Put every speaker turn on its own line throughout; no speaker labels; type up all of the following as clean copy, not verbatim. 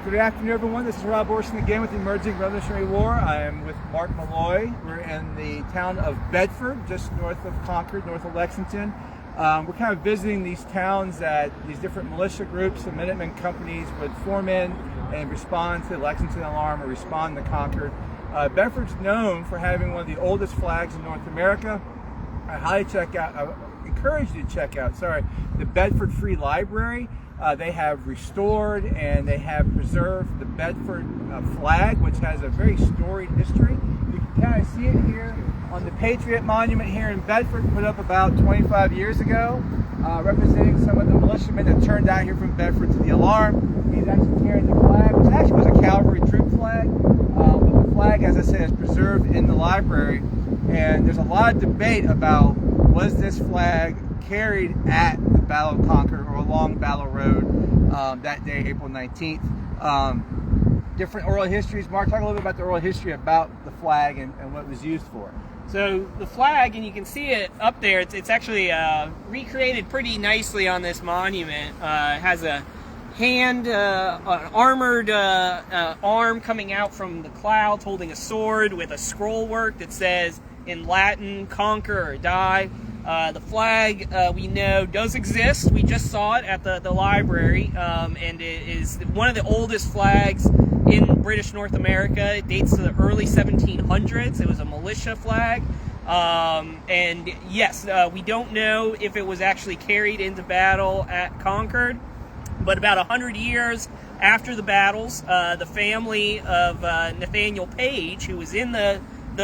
Good afternoon, everyone. This is Rob Orson again with the Emerging Revolutionary War. I am with Mark Malloy. We're in the town of Bedford, just north of Concord, north of Lexington. We're kind of visiting these towns that these different militia groups and Minuteman companies would form in and respond to the Lexington alarm or respond to Concord. Bedford's known for having one of the oldest flags in North America. I encourage you to check out, the Bedford Free Library. They have restored and they have preserved the Bedford flag, which has a very storied history. You can kind of see it here on the Patriot Monument here in Bedford, put up about 25 years ago, representing some of the militiamen that turned out here from Bedford to the alarm. He's actually carrying the flag, which actually was a cavalry troop flag, but the flag, as I said, is preserved in the library. And there's a lot of debate about, was this flag carried at the Battle of Concord or along Battle Road that day, April 19th. Different oral histories. Mark, talk a little bit about the oral history about the flag and what it was used for.
So the flag, and you can see it up there, it's actually recreated pretty nicely on this monument. It has a hand, an armored arm coming out from the clouds holding a sword with a scroll work that says in Latin, "Conquer or die." The flag, we know, does exist. We just saw it at the library, and it is one of the oldest flags in British North America. It dates to the early 1700s. It was a militia flag. And yes, we don't know if it was actually carried into battle at Concord, but about 100 years after the battles, the family of Nathaniel Page, who was in the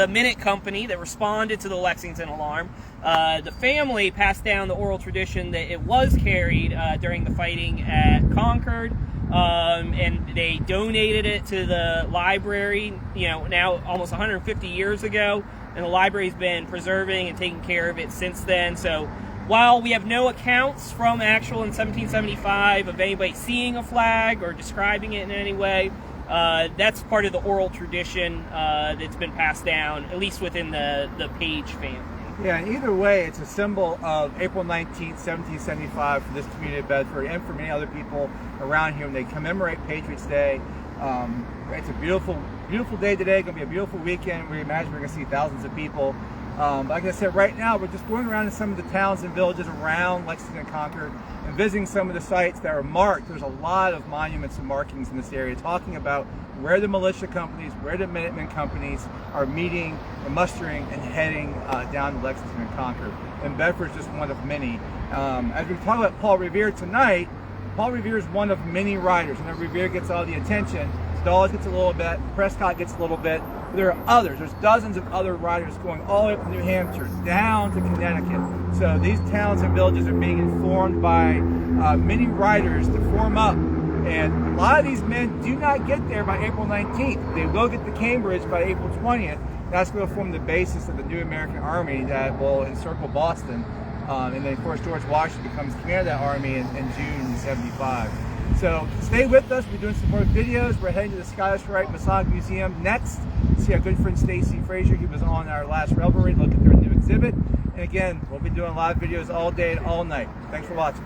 Minute Company that responded to the Lexington alarm, the family passed down the oral tradition that it was carried during the fighting at Concord, and they donated it to the library, now almost 150 years ago, and the library's been preserving and taking care of it since then. So while we have no accounts from actual in 1775 of anybody seeing a flag or describing it in any way, that's part of the oral tradition that's been passed down, at least within the Page family.
Yeah, and either way, it's a symbol of April 19th, 1775 for this community of Bedford and for many other people around here when they commemorate Patriots Day. It's a beautiful, beautiful day today. It's going to be a beautiful weekend. We imagine we're going to see thousands of people. Like I said, right now we're just going around in some of the towns and villages around Lexington and Concord and visiting some of the sites that are marked. There's a lot of monuments and markings in this area talking about where the militia companies, where the Minuteman companies are meeting and mustering and heading down to Lexington and Concord. And Bedford's just one of many. As we talk about Paul Revere tonight, Paul Revere is one of many riders. And Revere gets all the attention. Dawes gets a little bit, Prescott gets a little bit. There are others. There's dozens of other riders going all the way up to New Hampshire, down to Connecticut. So these towns and villages are being informed by many riders to form up. And a lot of these men do not get there by April 19th. They will get to Cambridge by April 20th. That's going to form the basis of the new American Army that will encircle Boston. And then, of course, George Washington becomes commander of that army in June '75. So stay with us. We're doing some more videos. We're heading to the Scottish Rite Masonic Museum next. See our good friend Stacy Frazier. He was on our last revelry. Look at their new exhibit. And again, we'll be doing a lot of videos all day and all night. Thanks for watching.